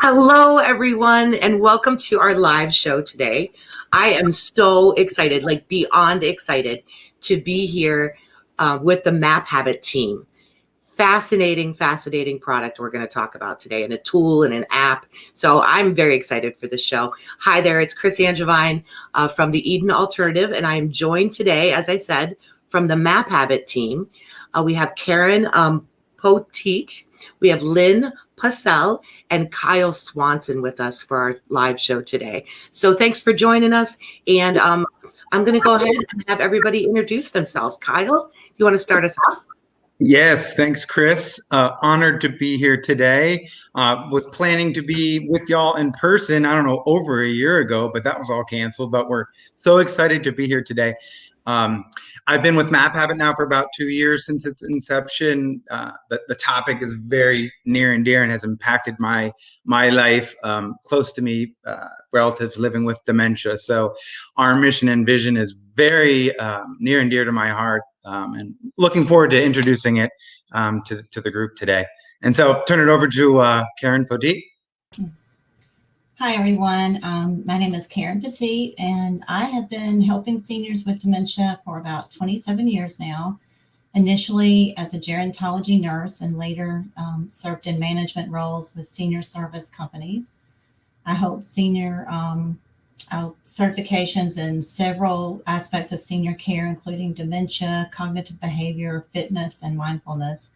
Hello, everyone, and welcome to our live show today. I am so excited, like beyond excited, to be here with the Map Habit team. Fascinating product we're going to talk about today, and a tool and an app. So I'm very excited for the show. Hi there, it's Chris Angevine from the Eden Alternative, and I am joined today, as I said, from the Map Habit team. We have Karen Poteet, we have Lynn Pussell, and Kyle Swanson with us for our live show today. So thanks for joining us. And I'm going to go ahead and have everybody introduce themselves. Kyle, you want to start us off? Yes, thanks, Chris. Honored to be here today. Was planning to be with y'all in person, I don't know, over a year ago, but that was all canceled. But we're so excited to be here today. I've been with Map Habit now for about 2 years since its inception. The topic is very near and dear and has impacted my life. Close to me, relatives living with dementia. So our mission and vision is very near and dear to my heart. And looking forward to introducing it to the group today. And so turn it over to Karen Poteet. Hi, everyone. My name is Karen Petit, and I have been helping seniors with dementia for about 27 years now, initially as a gerontology nurse and later served in management roles with senior service companies. I hold senior certifications in several aspects of senior care, including dementia, cognitive behavior, fitness, and mindfulness.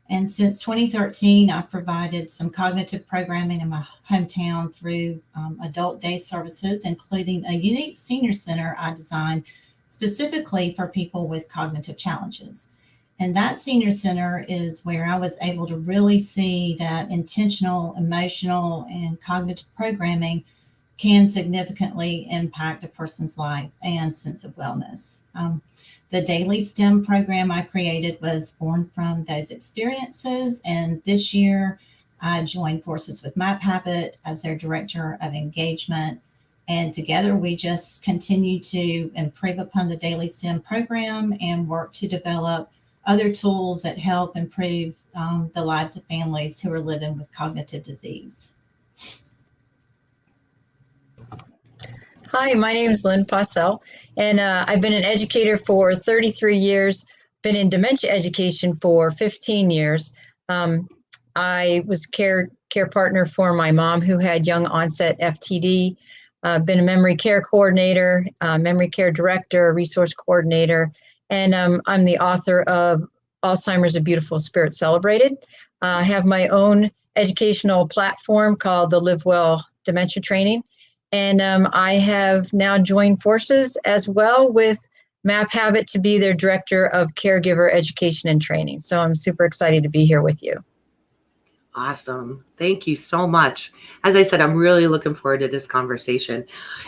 And since 2013, I've provided some cognitive programming in my hometown through adult day services, including a unique senior center I designed specifically for people with cognitive challenges. And that senior center is where I was able to really see that intentional, emotional, and cognitive programming can significantly impact a person's life and sense of wellness. The Daily STEM program I created was born from those experiences. And this year, I joined forces with Map Habit as their director of engagement. And together, we just continue to improve upon the Daily STEM program and work to develop other tools that help improve the lives of families who are living with cognitive disease. Hi, my name is Lynn Pussell, and I've been an educator for 33 years, been in dementia education for 15 years. I was care partner for my mom who had young onset FTD, been a memory care coordinator, memory care director, resource coordinator, and I'm the author of Alzheimer's: A Beautiful Spirit Celebrated. I have my own educational platform called the Live Well Dementia Training. And I have now joined forces as well with Map Habit to be their director of caregiver education and training. So I'm super excited to be here with you. Awesome. Thank you so much. As I said, I'm really looking forward to this conversation.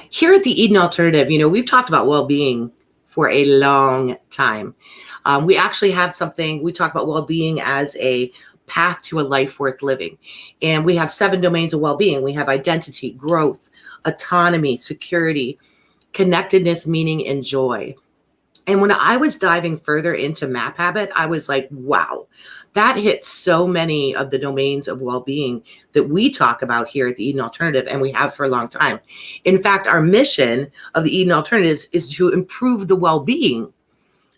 Here at the Eden Alternative, we've talked about well-being for a long time. We actually have something, we talk about well-being as a path to a life worth living. And we have 7 domains of well-being. We have identity, growth, autonomy, security, connectedness, meaning, and joy. And when I was diving further into Map Habit, I was like, wow, that hits so many of the domains of well-being that we talk about here at the Eden Alternative, and we have for a long time. In fact, our mission of the Eden Alternatives is to improve the well-being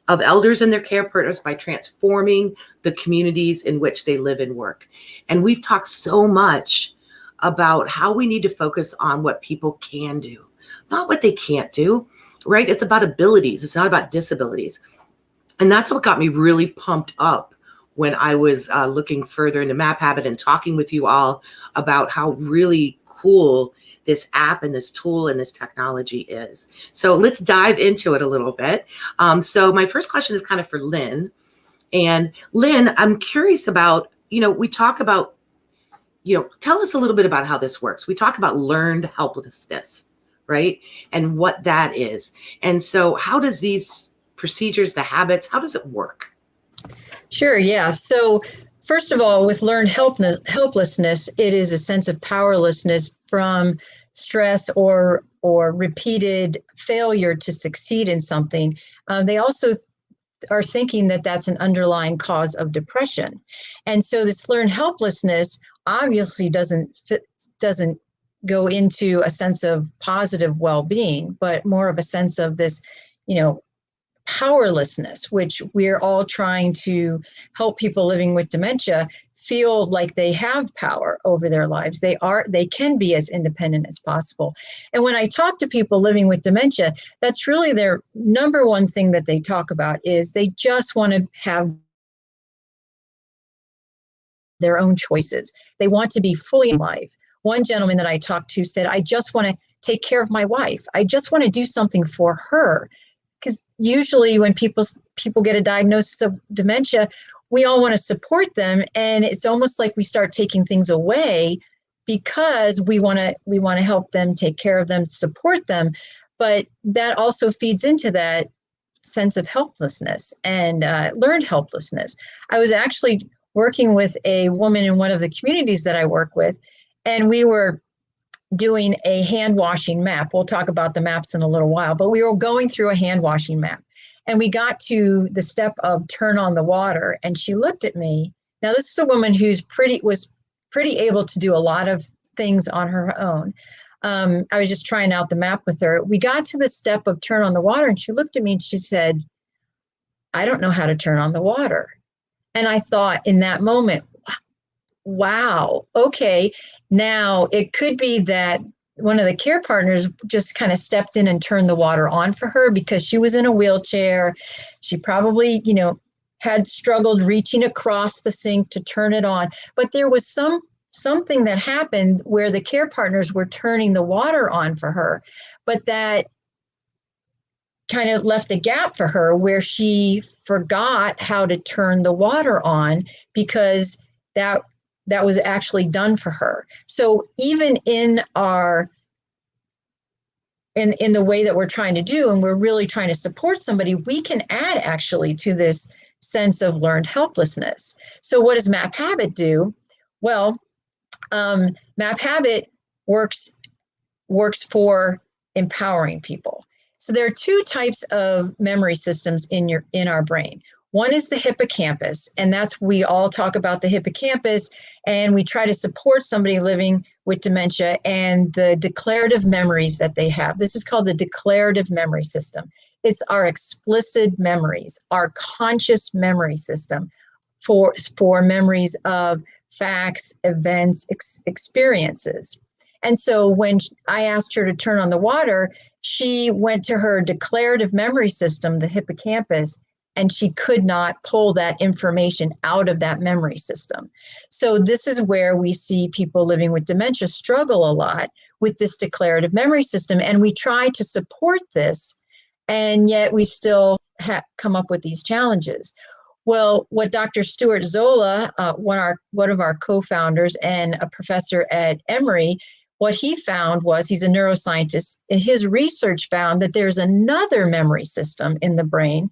of elders and their care partners by transforming the communities in which they live and work. And we've talked so much about how we need to focus on what people can do, not what they can't do, right? It's about abilities. It's not about disabilities. And that's what got me really pumped up when I was looking further into Map Habit and talking with you all about how really cool this app and this tool and this technology is. So let's dive into it a little bit. So my first question is kind of for Lynn. And Lynn, I'm curious about, we talk about, tell us a little bit about how this works. We talk about learned helplessness, right? And what that is. And so how does these procedures, the habits, how does it work? Sure, yeah. So first of all, with learned helplessness, it is a sense of powerlessness from stress or repeated failure to succeed in something. They also are thinking that that's an underlying cause of depression. And so this learned helplessness obviously doesn't go into a sense of positive well-being, but more of a sense of this, powerlessness, which we're all trying to help people living with dementia feel like they have power over their lives. They can be as independent as possible. And when I talk to people living with dementia, that's really their number one thing that they talk about, is they just want to have their own choices. They want to be fully in life. One gentleman that I talked to said, I just want to take care of my wife. I just want to do something for her. Because usually when people get a diagnosis of dementia, we all want to support them, and it's almost like we start taking things away because we want to help them, take care of them, support them. But that also feeds into that sense of helplessness and learned helplessness. I was actually working with a woman in one of the communities that I work with, and we were doing a hand washing map. We'll talk about the maps in a little while, but we were going through a hand washing map, and we got to the step of turn on the water, and she looked at me. Now, this is a woman who's was pretty able to do a lot of things on her own. I was just trying out the map with her. We got to the step of turn on the water, and she looked at me and she said, I don't know how to turn on the water. And I thought in that moment, wow, okay, now it could be that one of the care partners just kind of stepped in and turned the water on for her because she was in a wheelchair. She probably, had struggled reaching across the sink to turn it on. But there was something that happened where the care partners were turning the water on for her, but that kind of left a gap for her where she forgot how to turn the water on because that was actually done for her. So even in in the way that we're trying to do, and we're really trying to support somebody, we can add actually to this sense of learned helplessness. So what does Map Habit do? Well, Map Habit works for empowering people. So there are two types of memory systems in our brain. One is the hippocampus, and we all talk about the hippocampus, and we try to support somebody living with dementia and the declarative memories that they have. This is called the declarative memory system. It's our explicit memories, our conscious memory system for memories of facts, events, experiences. And so when I asked her to turn on the water, she went to her declarative memory system, the hippocampus, and she could not pull that information out of that memory system. So this is where we see people living with dementia struggle a lot with this declarative memory system. And we try to support this, and yet we still come up with these challenges. Well, what Dr. Stuart Zola, one of our co-founders and a professor at Emory, what he found was, he's a neuroscientist, his research found that there's another memory system in the brain,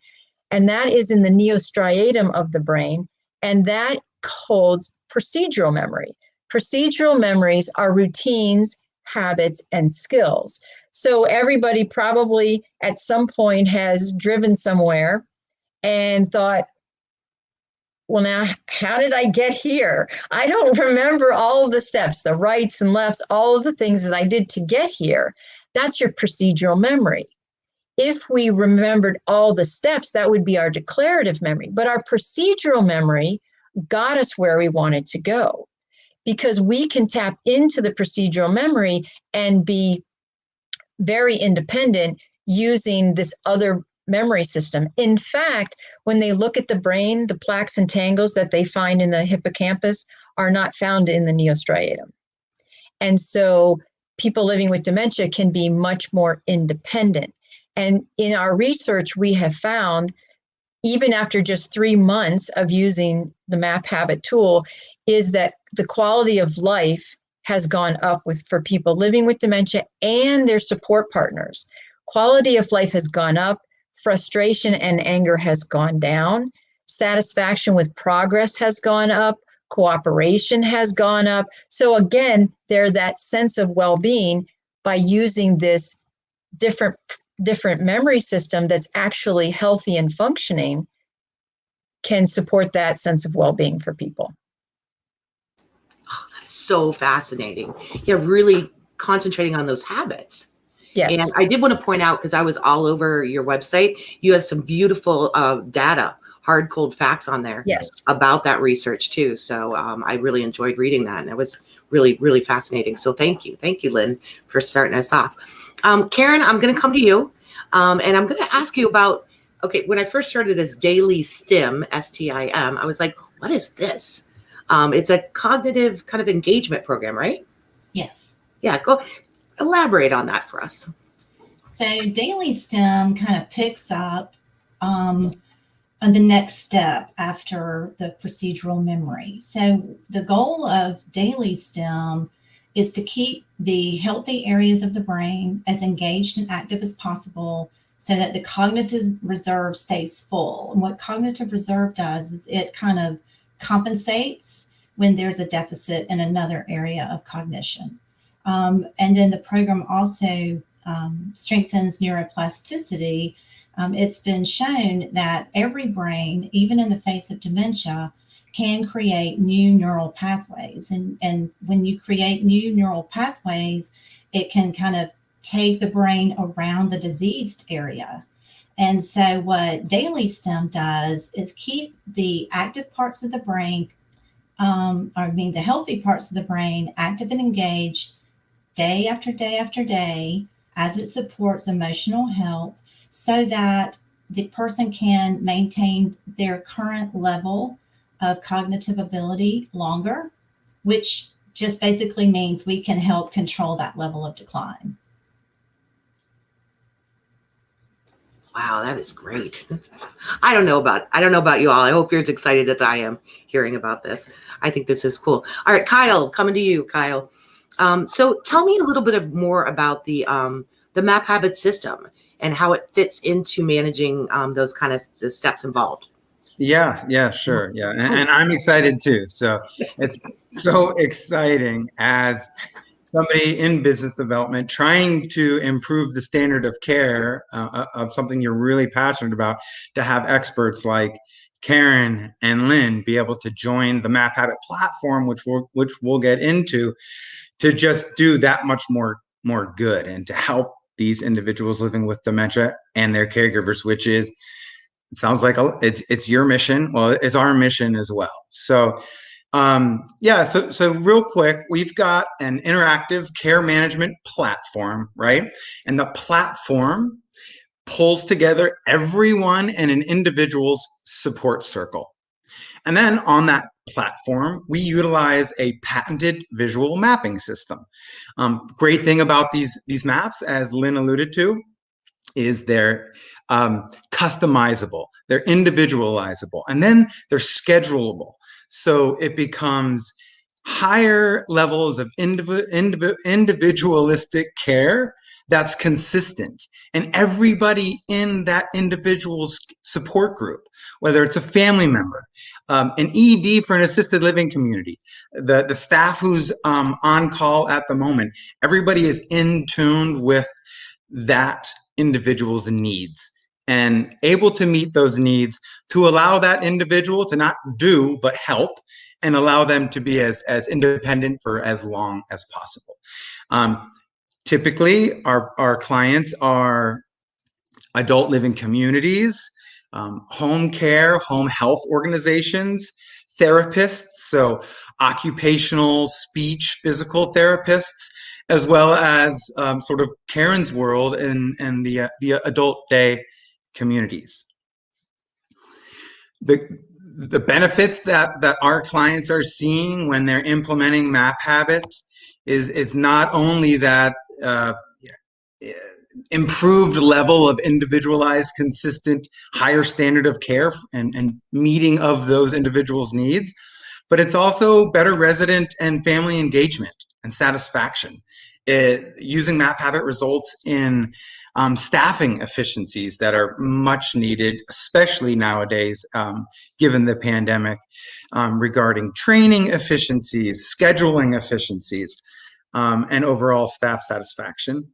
and that is in the neostriatum of the brain, and that holds procedural memory. Procedural memories are routines, habits, and skills. So everybody probably at some point has driven somewhere and thought, well, now, how did I get here? I don't remember all of the steps, the rights and lefts, all of the things that I did to get here. That's your procedural memory. If we remembered all the steps, that would be our declarative memory. But our procedural memory got us where we wanted to go, because we can tap into the procedural memory and be very independent using this other memory system. In fact, when they look at the brain, the plaques and tangles that they find in the hippocampus are not found in the neostriatum. And so people living with dementia can be much more independent. And in our research, we have found, even after just 3 months of using the Map Habit tool, is that the quality of life has gone up for people living with dementia and their support partners. Quality of life has gone up. Frustration and anger has gone down. Satisfaction with progress has gone up. Cooperation has gone up. So again, there's that sense of well-being by using this different memory system that's actually healthy and functioning. can support that sense of well-being for people. Oh, that's so fascinating. Yeah, really concentrating on those habits. Yes. And I did want to point out, because I was all over your website, you have some beautiful data, hard, cold facts on there Yes. about that research too. So I really enjoyed reading that, and it was really, really fascinating. So thank you. Thank you, Lynn, for starting us off. Karen, I'm going to come to you, and I'm going to ask you about, okay, when I first started this daily STIM, STIM, I was like, what is this? It's a cognitive kind of engagement program, right? Yes. Yeah, go elaborate on that for us. So Daily STEM kind of picks up on the next step after the procedural memory. So the goal of Daily STEM is to keep the healthy areas of the brain as engaged and active as possible so that the cognitive reserve stays full. And what cognitive reserve does is it kind of compensates when there's a deficit in another area of cognition. And then the program also strengthens neuroplasticity. It's been shown that every brain, even in the face of dementia, can create new neural pathways. And when you create new neural pathways, it can kind of take the brain around the diseased area. And so what Daily STEM does is keep the active parts of the brain, the healthy parts of the brain active and engaged day after day after day as it supports emotional health so that the person can maintain their current level of cognitive ability longer, which just basically means we can help control that level of decline. Wow, that is great. I don't know about you all. I hope you're as excited as I am hearing about this. I think this is cool. All right, Kyle, coming to you, Kyle. So tell me a little bit more about the MAP habit system and how it fits into managing those kind of the steps involved. Yeah, sure. Yeah. And I'm excited too. So it's so exciting as somebody in business development trying to improve the standard of care of something you're really passionate about, to have experts like Karen and Lynn be able to join the MAP Habit platform, which we'll get into, to just do that much more good and to help these individuals living with dementia and their caregivers, which is, it sounds like it's your mission. Well, it's our mission as well. So so real quick, we've got an interactive care management platform, right? And the platform pulls together everyone in an individual's support circle. And then on that platform, we utilize a patented visual mapping system. Great thing about these maps, as Lynn alluded to, is they're customizable, they're individualizable, and then they're schedulable. So it becomes higher levels of individualistic care that's consistent. And everybody in that individual's support group, whether it's a family member, an ED for an assisted living community, the staff who's on call at the moment, everybody is in tune with that individual's needs and able to meet those needs to allow that individual to not do but help, and allow them to be as independent for as long as possible. Typically, our clients are adult living communities, home care, home health organizations, therapists, so occupational, speech, physical therapists, as well as sort of Karen's world and the adult day communities. The benefits that our clients are seeing when they're implementing MAP habits is not only that improved level of individualized, consistent, higher standard of care and meeting of those individuals' needs, but it's also better resident and family engagement and satisfaction. Using MAP habit results in staffing efficiencies that are much needed, especially nowadays, given the pandemic, regarding training efficiencies, scheduling efficiencies, and overall staff satisfaction.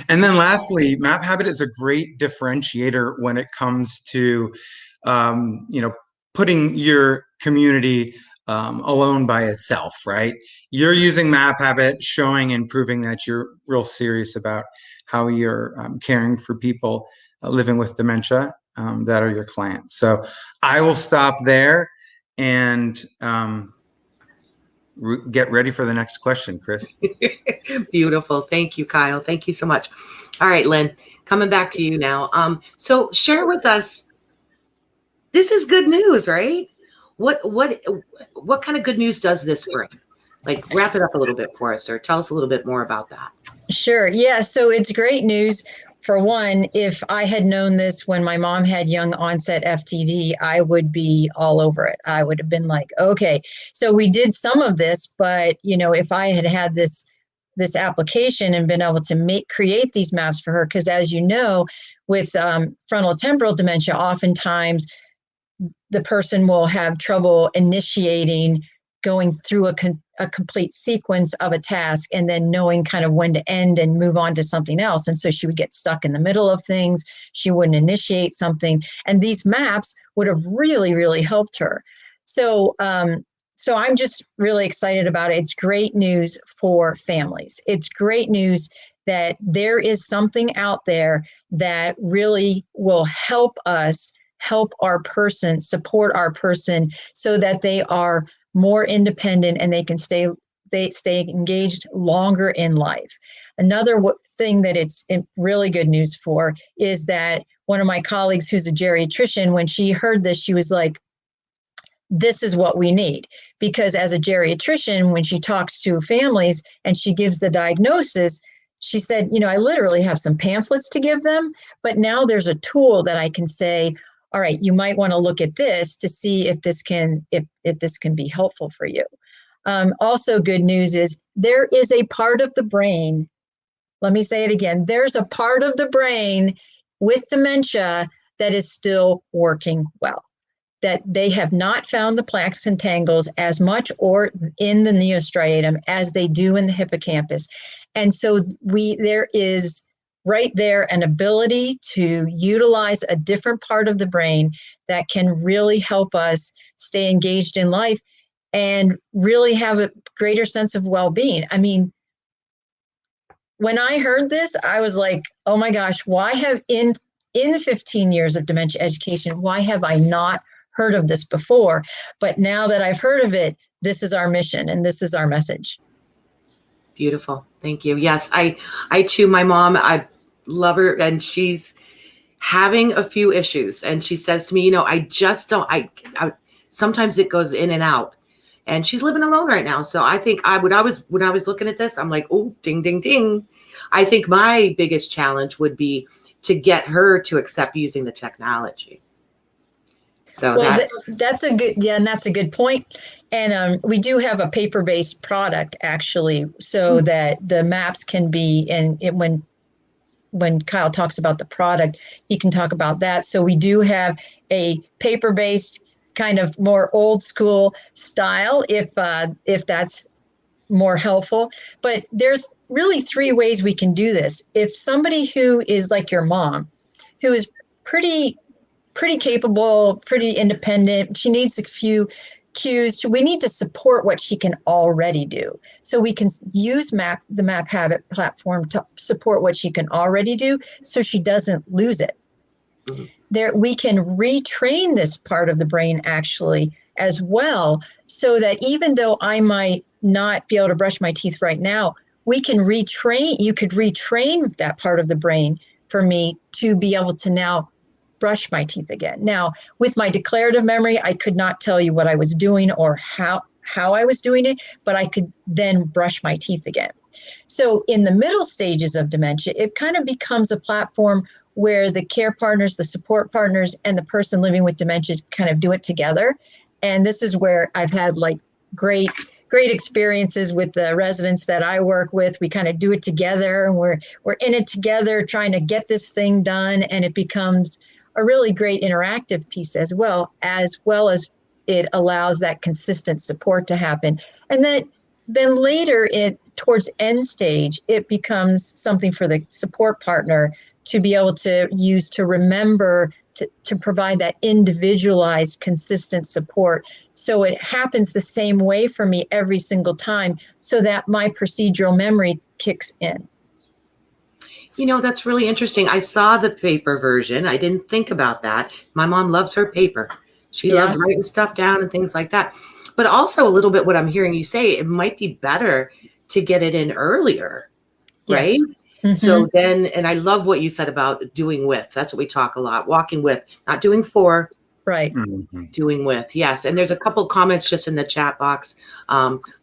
And then lastly, MAP habit is a great differentiator when it comes to putting your community alone by itself, right? You're using Map Habit, showing and proving that you're real serious about how you're caring for people living with dementia that are your clients. So I will stop there and get ready for the next question, Chris. Beautiful. Thank you, Kyle. Thank you so much. All right, Lynn, coming back to you now. So share with us, this is good news, right? What kind of good news does this bring? Like, wrap it up a little bit for us, or tell us a little bit more about that. Sure. Yeah. So it's great news. For one, if I had known this when my mom had young onset FTD, I would be all over it. I would have been like, okay, so we did some of this, but if I had had this application and been able to create these maps for her, because as you know, with frontal temporal dementia, oftentimes the person will have trouble initiating going through a complete sequence of a task and then knowing kind of when to end and move on to something else. And so she would get stuck in the middle of things. She wouldn't initiate something. And these maps would have really, really helped her. So I'm just really excited about it. It's great news for families. It's great news that there is something out there that really will help us, help our person, support our person so that they are more independent and they can stay engaged longer in life. Another thing that it's really good news for is that one of my colleagues who's a geriatrician, when she heard this, she was like, this is what we need. Because as a geriatrician, when she talks to families and she gives the diagnosis, she said, I literally have some pamphlets to give them, but now there's a tool that I can say, all right, you might want to look at this to see if this can be helpful for you. Also, good news is there is a part of the brain. Let me say it again. There's a part of the brain with dementia that is still working well. That they have not found the plaques and tangles as much or in the neostriatum as they do in the hippocampus. And so there is right there an ability to utilize a different part of the brain that can really help us stay engaged in life and really have a greater sense of well-being. I mean, when I heard this, I was like, oh my gosh, why have in the 15 years of dementia education, why have I not heard of this before? But now that I've heard of it, this is our mission and this is our message. Beautiful. Thank you. Yes, I too, my mom, I love her, and she's having a few issues. And she says to me, I just don't, I sometimes it goes in and out. And she's living alone right now. So I think when I was looking at this, I'm like, oh, ding, ding, ding. I think my biggest challenge would be to get her to accept using the technology. So that's a good point. And we do have a paper-based product actually, so that the maps can be, and when Kyle talks about the product, he can talk about that. So we do have a paper-based kind of more old school style, if that's more helpful. But there's really 3 ways we can do this. If somebody who is like your mom, who is pretty capable, pretty independent, she needs a few cues. We need to support what she can already do. So we can use the Map Habit platform to support what she can already do so she doesn't lose it. Mm-hmm. We can retrain this part of the brain actually as well, so that even though I might not be able to brush my teeth right now, you could retrain that part of the brain for me to be able to now brush my teeth again. Now, with my declarative memory, I could not tell you what I was doing or how I was doing it, but I could then brush my teeth again. So in the middle stages of dementia, it kind of becomes a platform where the care partners, the support partners, and the person living with dementia kind of do it together. And this is where I've had like great experiences with the residents that I work with. We kind of do it together, and we're in it together trying to get this thing done, and it becomes a really great interactive piece as well as it allows that consistent support to happen. And then later towards end stage, it becomes something for the support partner to be able to use to remember to provide that individualized, consistent support. So it happens the same way for me every single time, so that my procedural memory kicks in. You know, that's really interesting. I saw the paper version. I didn't think about that. My mom loves her paper. She loves writing stuff down and things like that. But also a little bit what I'm hearing you say, it might be better to get it in earlier, right? Yes. Mm-hmm. So then, and I love what you said about doing with. That's what we talk a lot. Walking with, not doing for. Right. Mm-hmm. Doing with, yes. And there's a couple comments just in the chat box.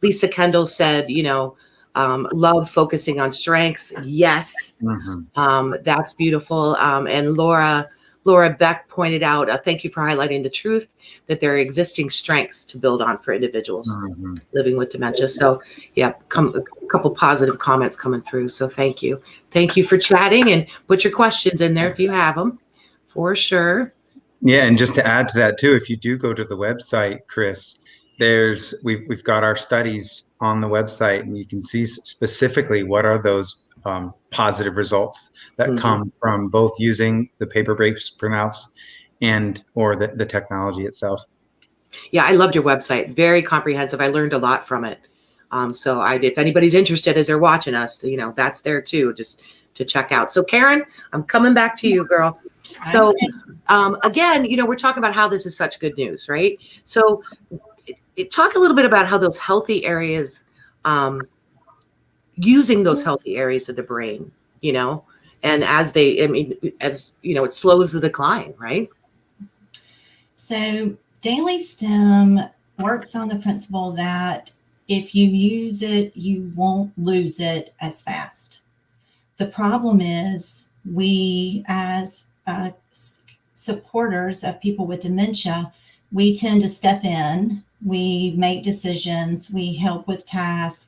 Lisa Kendall said, you know, love focusing on strengths. Yes. Mm-hmm. That's beautiful. And Laura Beck pointed out, thank you for highlighting the truth that there are existing strengths to build on for individuals Mm-hmm. living with dementia. So yeah, a couple positive comments coming through. So thank you. Thank you for chatting, and put your questions in there if you have them, for sure. Yeah, and just to add to that too, if you do go to the website, Chris, we've got our studies on the website, and you can see specifically what are those positive results that come from both using the paper-based printouts and or the technology itself. Yeah, I loved your website. Very comprehensive. I learned a lot from it. So if anybody's interested as they're watching us, you know, that's there too, just to check out. So Karen, I'm coming back to you, girl. So again, you know, we're talking about how this is such good news, right? So talk a little bit about how those healthy areas, using those healthy areas of the brain, you know, and as you know, it slows the decline, right? So Daily STEM works on the principle that if you use it, you won't lose it as fast. The problem is we, as supporters of people with dementia, we tend to step in, we make decisions, we help with tasks,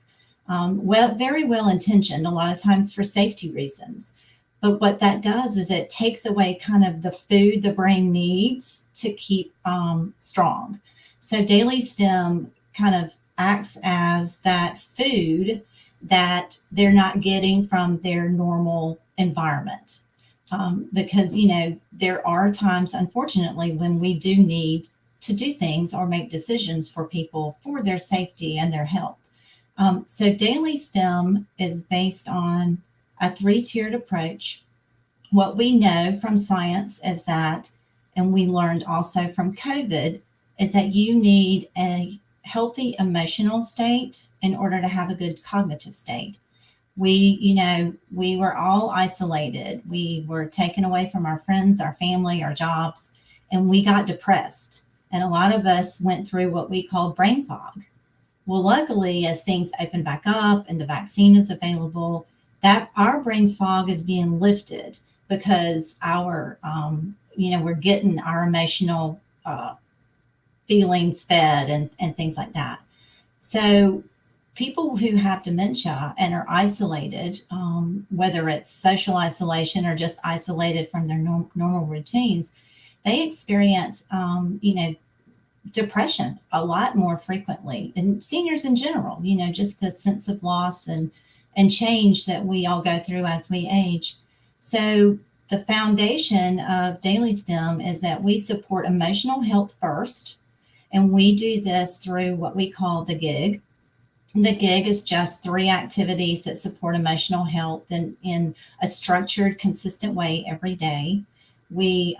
very well intentioned, a lot of times for safety reasons. But what that does is it takes away kind of the food the brain needs to keep strong. So Daily STEM kind of acts as that food that they're not getting from their normal environment. Because, you know, there are times, unfortunately, when we do need to do things or make decisions for people for their safety and their health. So Daily STEM is based on a 3-tiered approach. What we know from science is that, and we learned also from COVID, is that you need a healthy emotional state in order to have a good cognitive state. We were all isolated. We were taken away from our friends, our family, our jobs, and we got depressed. And a lot of us went through what we call brain fog. Well, luckily, as things open back up and the vaccine is available, that our brain fog is being lifted because we're getting our emotional feelings fed and things like that. So people who have dementia and are isolated, whether it's social isolation or just isolated from their normal routines, they experience, depression a lot more frequently. And seniors in general, you know, just the sense of loss and change that we all go through as we age. So the foundation of Daily STEM is that we support emotional health first, and we do this through what we call the GIG. The GIG is just 3 activities that support emotional health in a structured, consistent way every day. We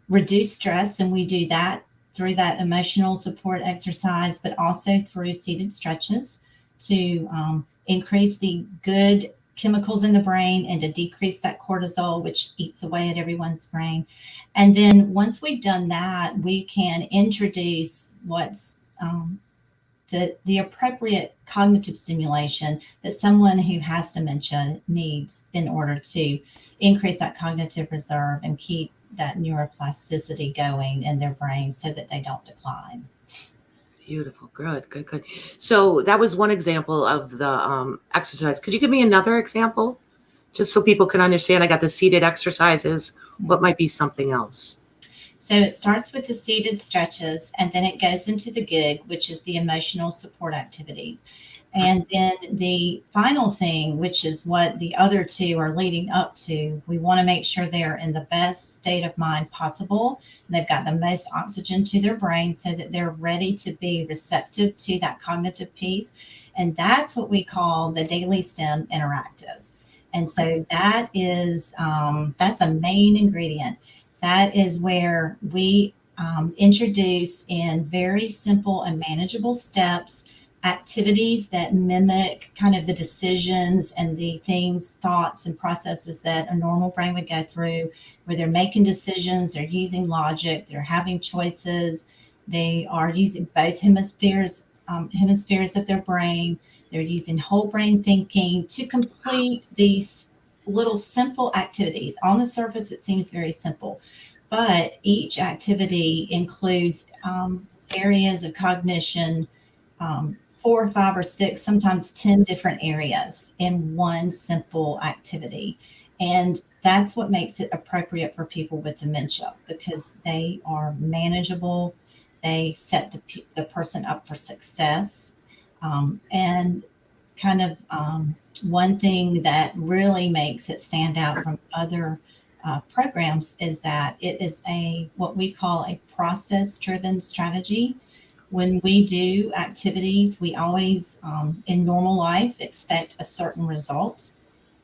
reduce stress, and we do that through that emotional support exercise, but also through seated stretches to increase the good chemicals in the brain and to decrease that cortisol, which eats away at everyone's brain. And then once we've done that, we can introduce what's the appropriate cognitive stimulation that someone who has dementia needs in order to increase that cognitive reserve and keep that neuroplasticity going in their brain so that they don't decline. Beautiful. Good. So that was one example of the exercise. Could you give me another example? Just so people can understand. I got the seated exercises. What might be something else? So it starts with the seated stretches, and then it goes into the gig, which is the emotional support activities. And then the final thing, which is what the other two are leading up to, we want to make sure they're in the best state of mind possible. They've got the most oxygen to their brain so that they're ready to be receptive to that cognitive piece. And that's what we call the daily STEM interactive. And so that is, that's the main ingredient. That is where we introduce in very simple and manageable steps activities that mimic kind of the decisions and the things, thoughts, and processes that a normal brain would go through, where they're making decisions, they're using logic, they're having choices, they are using both hemispheres of their brain, they're using whole brain thinking to complete these little simple activities. On the surface, it seems very simple, but each activity includes areas of cognition, 4 or 5 or 6, sometimes 10 different areas in one simple activity. And that's what makes it appropriate for people with dementia, because they are manageable. They set the person up for success. And kind of one thing that really makes it stand out from other programs is that it is what we call a process-driven strategy. When we do activities, we always, in normal life, expect a certain result.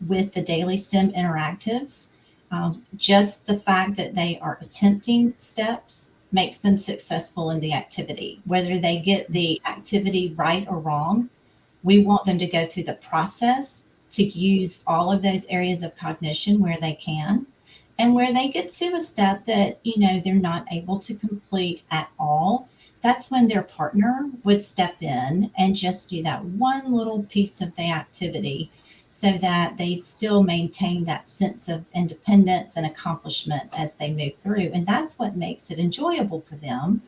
With the daily STEM interactives, just the fact that they are attempting steps makes them successful in the activity. Whether they get the activity right or wrong, we want them to go through the process to use all of those areas of cognition where they can. And where they get to a step that, they're not able to complete at all, that's when their partner would step in and just do that one little piece of the activity so that they still maintain that sense of independence and accomplishment as they move through. And that's what makes it enjoyable for them,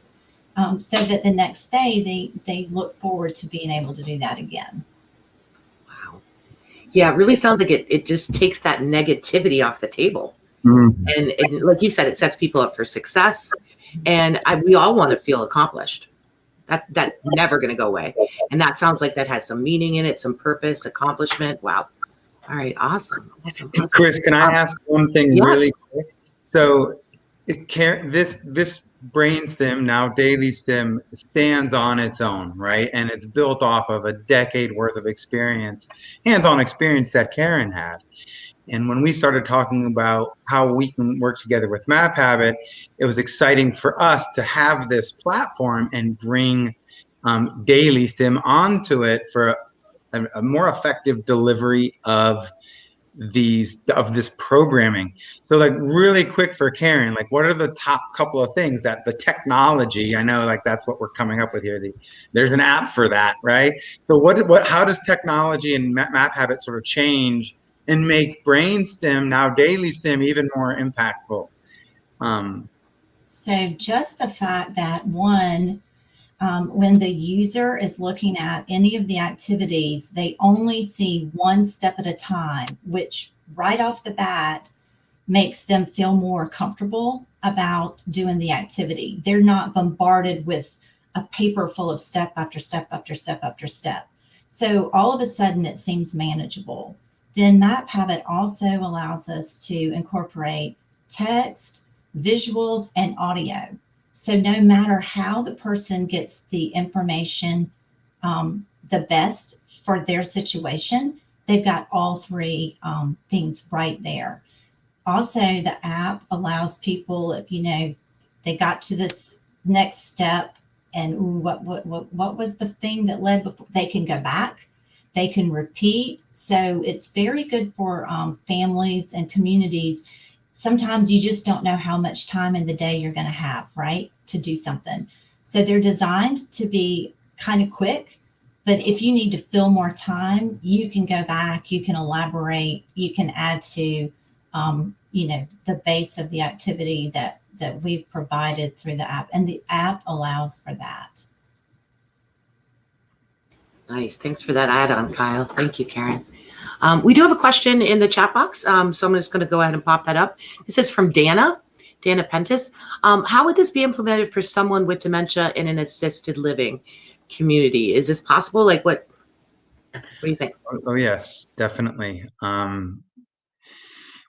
so that the next day they look forward to being able to do that again. Wow. Yeah, it really sounds like it just takes that negativity off the table. And like you said, it sets people up for success. And we all want to feel accomplished. That's never going to go away. And that sounds like that has some meaning in it, some purpose, accomplishment. Wow. All right. Awesome. Chris, can I ask one thing really quick? So this brain stem, now daily stem, stands on its own, right? And it's built off of a decade worth of experience, hands-on experience that Karen had. And when we started talking about how we can work together with MapHabit, it was exciting for us to have this platform and bring daily STEM onto it for a more effective delivery of this programming. So like really quick for Karen, like what are the top couple of things that the technology, I know like that's what we're coming up with here. There's an app for that, right? So how does technology and MapHabit sort of change and make brainstem, now daily STEM, even more impactful? So just the fact that when the user is looking at any of the activities, they only see one step at a time, which right off the bat makes them feel more comfortable about doing the activity. They're not bombarded with a paper full of step after step after step after step. So all of a sudden it seems manageable. Then MapHabit also allows us to incorporate text, visuals, and audio. So no matter how the person gets the information the best for their situation, they've got all three things right there. Also, the app allows people, if they got to this next step and what was the thing that led before, they can go back, they can repeat. So it's very good for families and communities. Sometimes you just don't know how much time in the day you're going to have, right, to do something. So they're designed to be kind of quick, but if you need to fill more time, you can go back, you can elaborate, you can add to, the base of the activity that we've provided through the app. And the app allows for that. Nice. Thanks for that add-on, Kyle. Thank you, Karen. We do have a question in the chat box, so I'm just going to go ahead and pop that up. This is from Dana. Dana Pentis. How would this be implemented for someone with dementia in an assisted living community? Is this possible? Like, what do you think? Oh yes, definitely.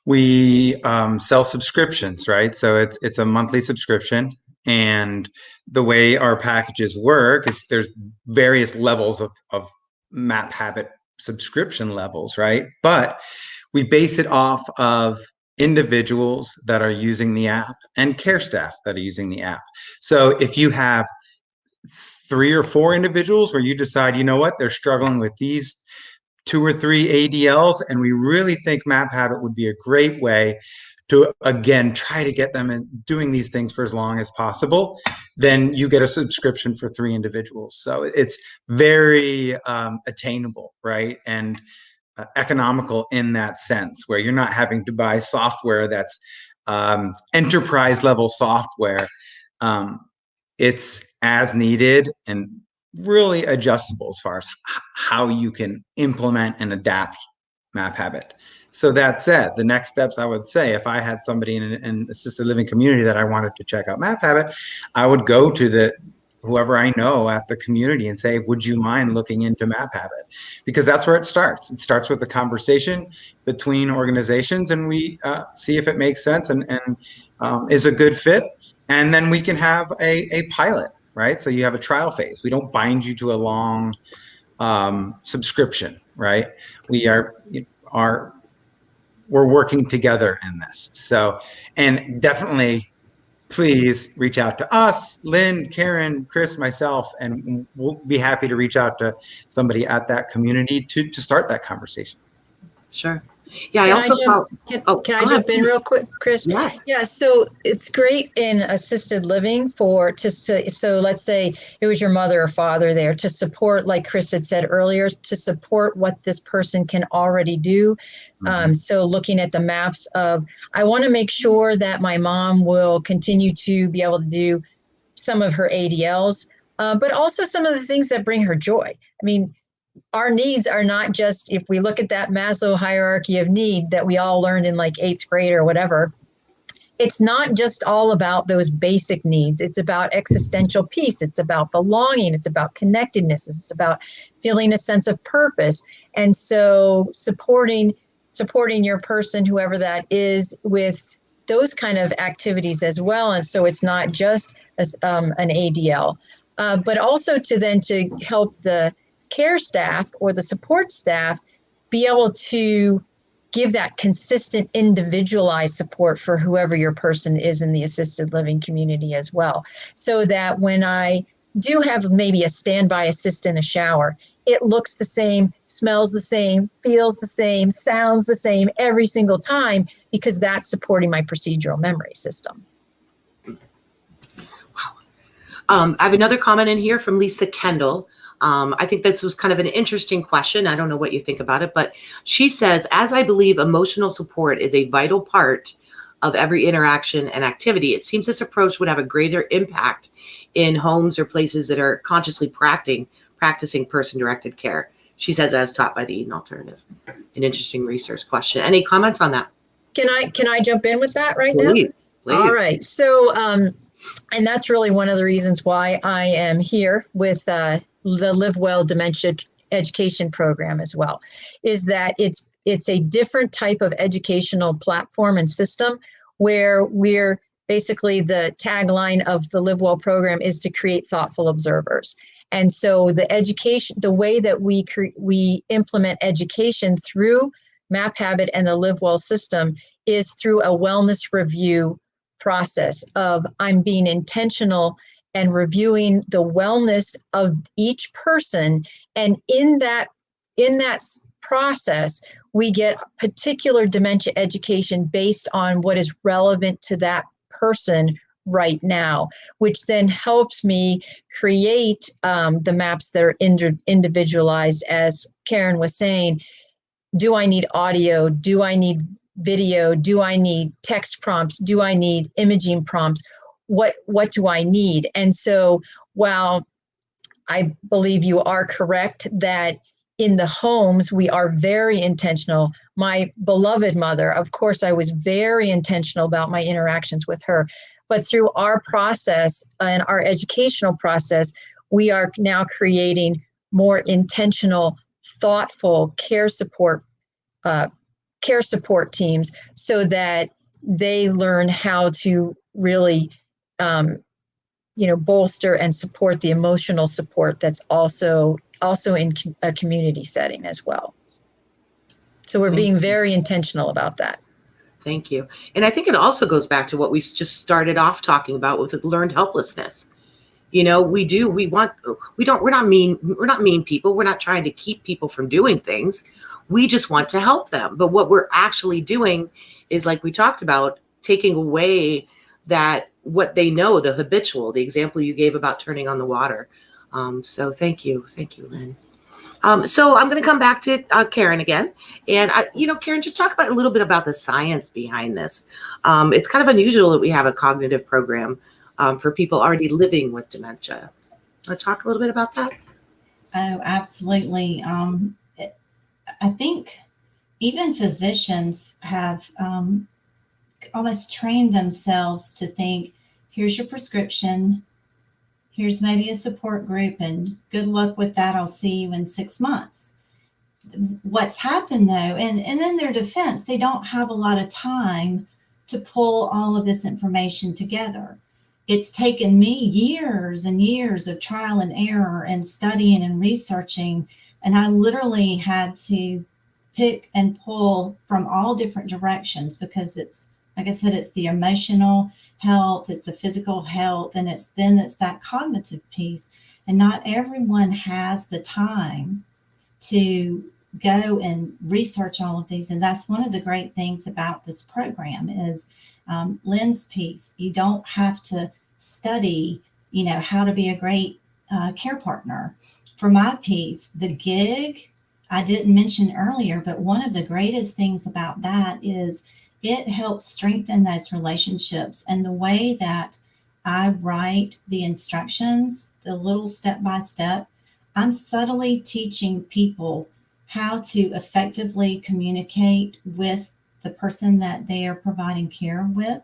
We sell subscriptions, right? So it's a monthly subscription, and the way our packages work is there's various levels of map habit subscription levels, right? But we base it off of individuals that are using the app and care staff that are using the app. So if you have 3 or 4 individuals where you decide, you know what, they're struggling with these 2 or 3 ADLs, and we really think Map Habit would be a great way to, again, try to get them in doing these things for as long as possible, then you get a subscription for 3 individuals. So it's very attainable, right? And economical in that sense, where you're not having to buy software that's enterprise level software. It's as needed and really adjustable as far as how you can implement and adapt Map Habit. So that said, the next steps I would say, if I had somebody in an assisted living community that I wanted to check out Map Habit, I would go to whoever I know at the community and say, would you mind looking into Map Habit? Because that's where it starts. It starts with a conversation between organizations, and we see if it makes sense and is a good fit. And then we can have a pilot, right? So you have a trial phase. We don't bind you to a long subscription, right? We're working together in this. So, and definitely please reach out to us, Lynn, Karen, Chris, myself, and we'll be happy to reach out to somebody at that community to start that conversation. Sure. Yeah, I also can I jump in real quick, Chris? Yes. Yeah, so it's great in assisted living so let's say it was your mother or father there to support, like Chris had said earlier, to support what this person can already do. So looking at the maps of, I want to make sure that my mom will continue to be able to do some of her ADLs, but also some of the things that bring her joy. I mean, our needs are not just, if we look at that Maslow hierarchy of need that we all learned in like 8th grade or whatever, it's not just all about those basic needs. It's about existential peace. It's about belonging. It's about connectedness. It's about feeling a sense of purpose. And so supporting your person, whoever that is, with those kind of activities as well. And so it's not just an ADL, but also to help the care staff or the support staff be able to give that consistent individualized support for whoever your person is in the assisted living community as well. So that when I do have maybe a standby assist in a shower, it looks the same, smells the same, feels the same, sounds the same every single time, because that's supporting my procedural memory system. I have another comment in here from Lisa Kendall. I think this was kind of an interesting question. I don't know what you think about it, but she says, as I believe emotional support is a vital part of every interaction and activity, it seems this approach would have a greater impact in homes or places that are consciously practicing person-directed care. She says, as taught by the Eden Alternative. An interesting research question. Any comments on that? Can I jump in with that right now? Please. All right. So, and that's really one of the reasons why I am here with the Live Well Dementia Education Program as well, is that it's a different type of educational platform and system where we're basically, the tagline of the Live Well program is to create thoughtful observers. And so the way that we implement education through Map Habit and the Live Well system is through a wellness review process of, I'm being intentional and reviewing the wellness of each person. And in that process, we get particular dementia education based on what is relevant to that person right now, which then helps me create the maps that are individualized. As Karen was saying, do I need audio? Do I need video? Do I need text prompts? Do I need imaging prompts? What do I need? And so while I believe you are correct that in the homes, we are very intentional. My beloved mother, of course, I was very intentional about my interactions with her. But through our process and our educational process, we are now creating more intentional, thoughtful care support teams so that they learn how to really bolster and support the emotional support that's also in a community setting as well. So we're being very intentional about that. Thank you. And I think it also goes back to what we just started off talking about with learned helplessness. We're not mean people. We're not trying to keep people from doing things. We just want to help them. But what we're actually doing is, like we talked about, taking away that what they know, the habitual, the example you gave about turning on the water. So thank you, Lynn. So I'm going to come back to Karen again. And, Karen, just talk about a little bit about the science behind this. It's kind of unusual that we have a cognitive program for people already living with dementia. Want to talk a little bit about that? Oh, absolutely. I think even physicians have almost trained themselves to think, here's your prescription, here's maybe a support group, and good luck with that. I'll see you in 6 months. What's happened though, and in their defense, they don't have a lot of time to pull all of this information together. It's taken me years and years of trial and error and studying and researching, and I literally had to pick and pull from all different directions because it's, like I said, it's the emotional health, it's the physical health, and it's that cognitive piece. And not everyone has the time to go and research all of these. And that's one of the great things about this program is Lynn's piece. You don't have to study, how to be a great care partner. For my piece, the gig, I didn't mention earlier, but one of the greatest things about that is it helps strengthen those relationships. And the way that I write the instructions, the little step-by-step, I'm subtly teaching people how to effectively communicate with the person that they are providing care with.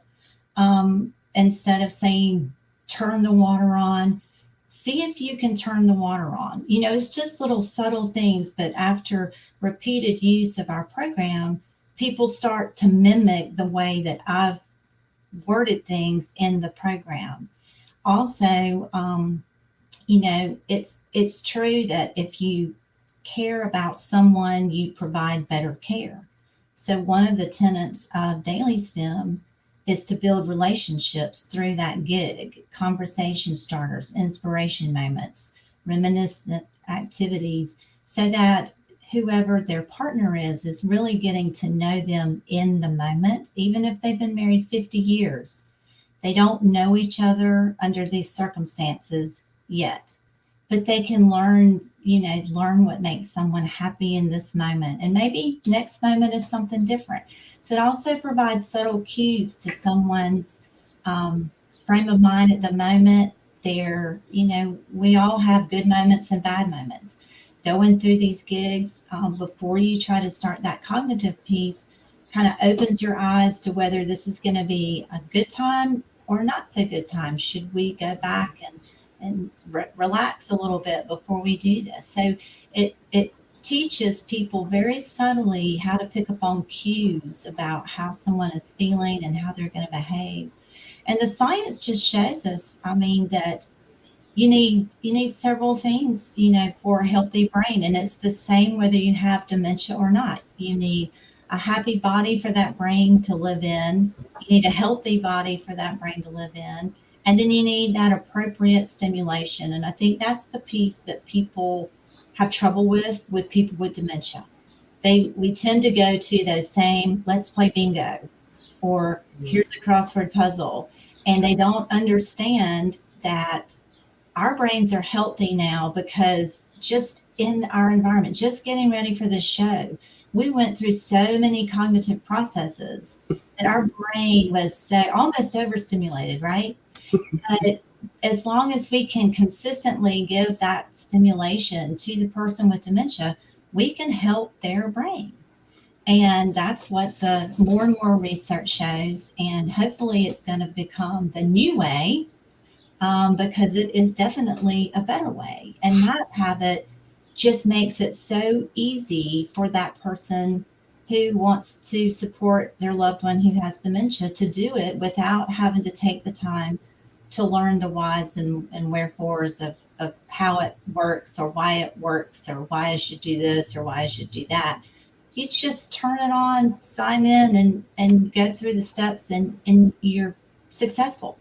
Instead of saying, turn the water on, see if you can turn the water on. It's just little subtle things, but after repeated use of our program, people start to mimic the way that I've worded things in the program. Also, it's true that if you care about someone, you provide better care. So one of the tenets of Daily STEM is to build relationships through that gig, conversation starters, inspiration moments, reminiscent activities, so that whoever their partner is really getting to know them in the moment, even if they've been married 50 years. They don't know each other under these circumstances yet, but they can learn what makes someone happy in this moment. And maybe next moment is something different. So it also provides subtle cues to someone's frame of mind at the moment. We all have good moments and bad moments. Going through these gigs before you try to start that cognitive piece kind of opens your eyes to whether this is going to be a good time or not so good time. Should we go back and relax a little bit before we do this? So it teaches people very subtly how to pick up on cues about how someone is feeling and how they're going to behave. And the science just shows us, that you need several things, for a healthy brain. And it's the same whether you have dementia or not. You need a happy body for that brain to live in. You need a healthy body for that brain to live in. And then you need that appropriate stimulation. And I think that's the piece that people have trouble with people with dementia. We tend to go to those same, let's play bingo, or here's a crossword puzzle. And they don't understand that our brains are healthy now because just in our environment, just getting ready for this show, we went through so many cognitive processes that our brain was so almost overstimulated, right? But as long as we can consistently give that stimulation to the person with dementia, we can help their brain. And that's what the more and more research shows. And hopefully it's going to become the new way, because it is definitely a better way. And that habit just makes it so easy for that person who wants to support their loved one who has dementia to do it without having to take the time to learn the whys and wherefores of how it works, or why it works, or why I should do this, or why I should do that. You just turn it on, sign in, and go through the steps, and you're successful.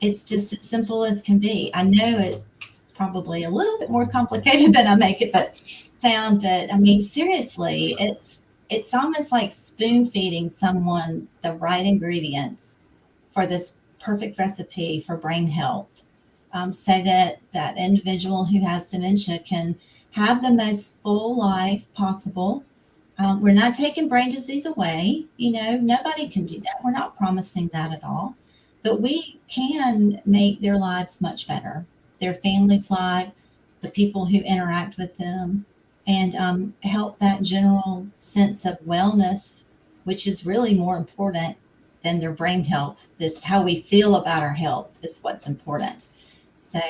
It's just as simple as can be. I know it's probably a little bit more complicated than I make it but sound, but I mean, seriously, it's almost like spoon feeding someone the right ingredients for this perfect recipe for brain health, so that that individual who has dementia can have the most full life possible. We're not taking brain disease away. Nobody can do that. We're not promising that at all. But we can make their lives much better, their family's life, the people who interact with them, and help that general sense of wellness, which is really more important than their brain health. This, how we feel about our health, is what's important. So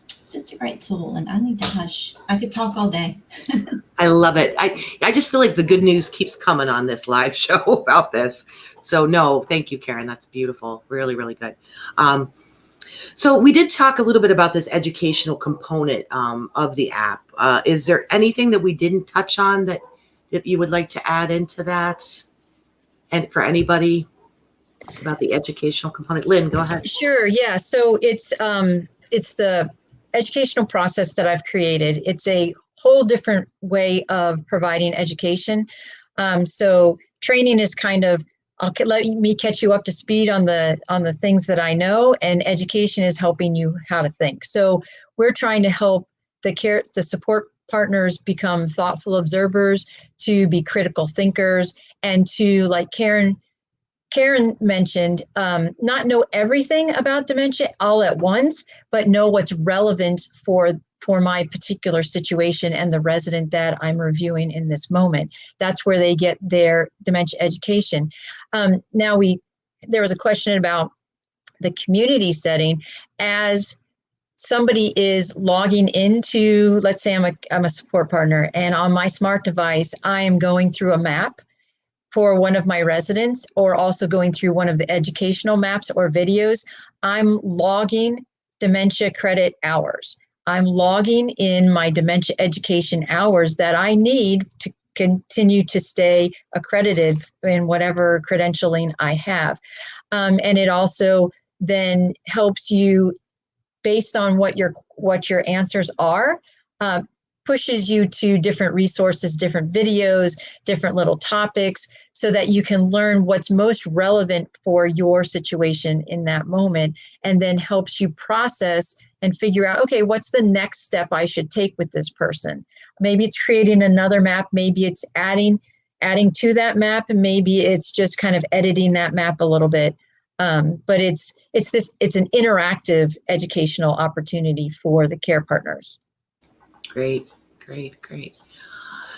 it's just a great tool, and I need to hush. I could talk all day. I love it. I just feel like the good news keeps coming on this live show about this. So no, thank you, Karen. That's beautiful. Really, really good. So we did talk a little bit about this educational component of the app. Is there anything that we didn't touch on that you would like to add into that? And for anybody about the educational component? Lynn, go ahead. Sure. Yeah. So it's the educational process that I've created. It's a whole different way of providing education. So training is kind of, let me catch you up to speed on the things that I know, and education is helping you how to think. So we're trying to help the support partners become thoughtful observers, to be critical thinkers, and to, like Karen mentioned, not know everything about dementia all at once, but know what's relevant for my particular situation and the resident that I'm reviewing in this moment. That's where they get their dementia education. Now there was a question about the community setting. As somebody is logging into, let's say I'm a support partner, and on my smart device, I am going through a map for one of my residents, or also going through one of the educational maps or videos, I'm logging dementia credit hours. I'm logging in my dementia education hours that I need to continue to stay accredited in whatever credentialing I have. And it also then helps you, based on what your answers are, pushes you to different resources, different videos, different little topics, so that you can learn what's most relevant for your situation in that moment, and then helps you process and figure out, okay, what's the next step I should take with this person? Maybe it's creating another map, maybe it's adding to that map, and maybe it's just kind of editing that map a little bit. But it's an interactive educational opportunity for the care partners. Great.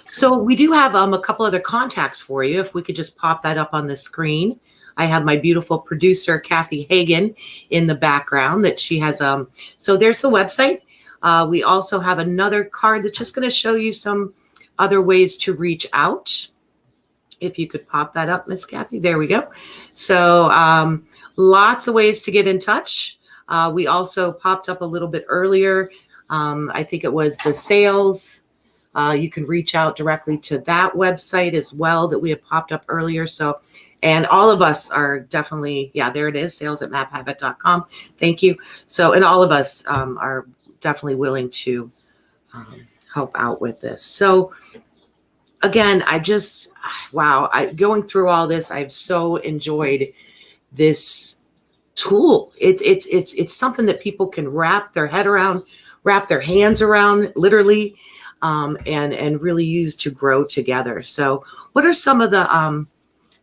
So we do have a couple other contacts for you. If we could just pop that up on the screen. I have my beautiful producer, Kathy Hagan, in the background that she has. So there's the website. We also have another card that's just going to show you some other ways to reach out. If you could pop that up, Miss Kathy. There we go. So lots of ways to get in touch. We also popped up a little bit earlier. I think it was the sales. You can reach out directly to that website as well that we had popped up earlier. So, and all of us are definitely, yeah, there it is, sales@maphabit.com. Thank you. So, and all of us are definitely willing to help out with this. So again, going through all this, I've so enjoyed this tool. It's something that people can wrap their head around, wrap their hands around, literally, and really use to grow together. So what are some of the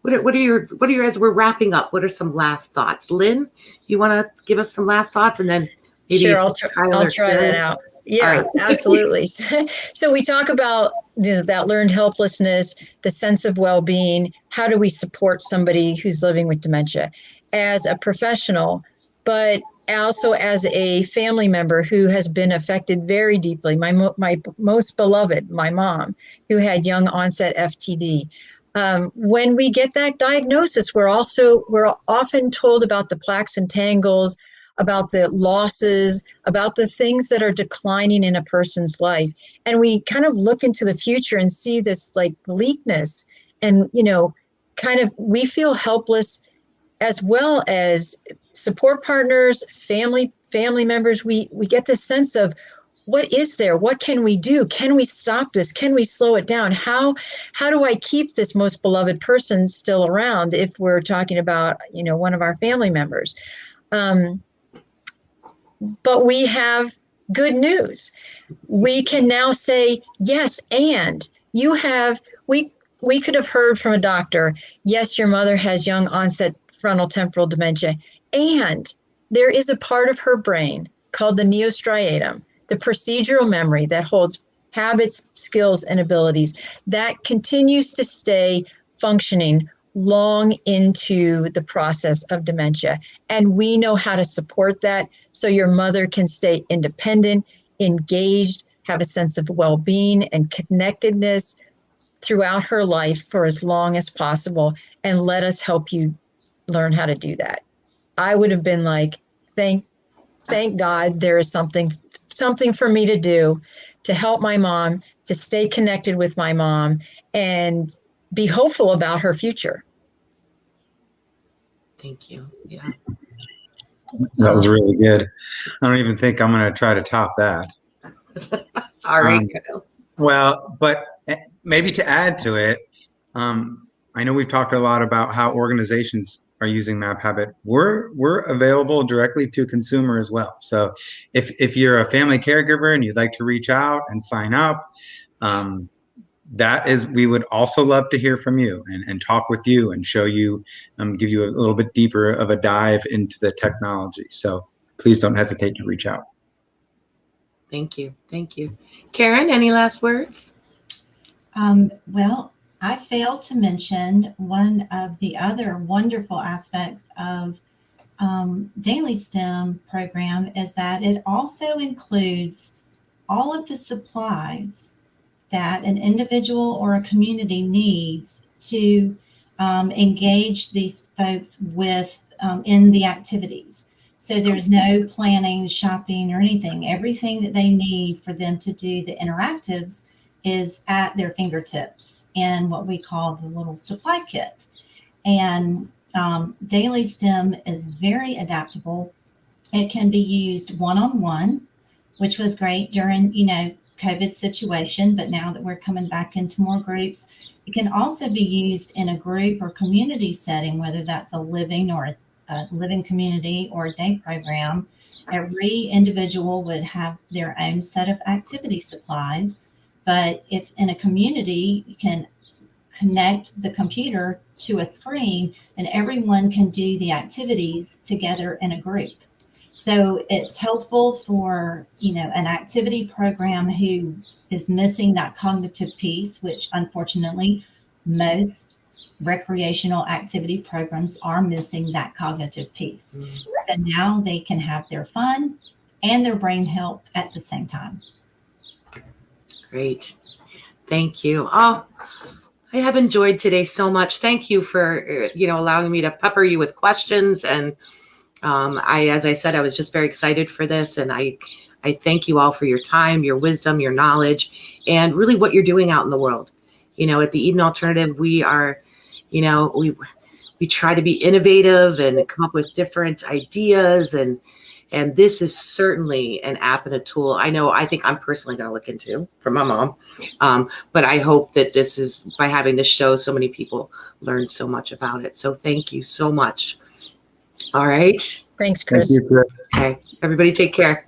what are your, as we're wrapping up, what are some last thoughts? Lynn, you want to give us some last thoughts, and then maybe sure, I'll try that out. Yeah, right. absolutely. So we talk about that learned helplessness, the sense of well-being. How do we support somebody who's living with dementia as a professional, but also as a family member who has been affected very deeply? My most beloved, my mom, who had young onset FTD. When we get that diagnosis, we're often told about the plaques and tangles, about the losses, about the things that are declining in a person's life. And we kind of look into the future and see this like bleakness, and, kind of, we feel helpless, as well as support partners, family members. We get this sense of, what is there? What can we do? Can we stop this? Can we slow it down? How do I keep this most beloved person still around if we're talking about, one of our family members? But we have good news. We can now say, yes, and we could have heard from a doctor, yes, your mother has young onset frontotemporal dementia, and there is a part of her brain called the neostriatum, the procedural memory that holds habits, skills, and abilities that continues to stay functioning long into the process of dementia. And we know how to support that so your mother can stay independent, engaged, have a sense of well-being and connectedness throughout her life for as long as possible. And let us help you learn how to do that. I would have been like, thank God there is something for me to do to help my mom, to stay connected with my mom, and be hopeful about her future. Thank you. Yeah. That was really good. I don't even think I'm going to try to top that. All right. Well, but maybe to add to it, I know we've talked a lot about how organizations are using MapHabit. We're available directly to consumer as well. So if you're a family caregiver and you'd like to reach out and sign up, we would also love to hear from you and talk with you and show you, give you a little bit deeper of a dive into the technology. So please don't hesitate to reach out. Thank you. Thank you. Karen, any last words? Well, I failed to mention one of the other wonderful aspects of Daily STEM program is that it also includes all of the supplies that an individual or a community needs to engage these folks with in the activities. So there's no planning, shopping, or anything. Everything that they need for them to do the interactives is at their fingertips in what we call the little supply kit. And Daily STEM is very adaptable. It can be used one-on-one, which was great during, COVID situation, but now that we're coming back into more groups, it can also be used in a group or community setting, whether that's a living or a living community or a day program. Every individual would have their own set of activity supplies, but if in a community, you can connect the computer to a screen and everyone can do the activities together in a group. So it's helpful for, an activity program who is missing that cognitive piece, which unfortunately most recreational activity programs are missing that cognitive piece. Mm-hmm. So now they can have their fun and their brain health at the same time. Great. Thank you. Oh, I have enjoyed today so much. Thank you for, allowing me to pepper you with questions. And as I said, I was just very excited for this. And I thank you all for your time, your wisdom, your knowledge, and really what you're doing out in the world. At the Eden Alternative, we are, we try to be innovative and come up with different ideas. And this is certainly an app and a tool I think I'm personally going to look into for my mom. But I hope that this is, by having this show, so many people learn so much about it. So thank you so much. All right. Thanks, Chris. Thank you, Chris. Okay. Everybody take care.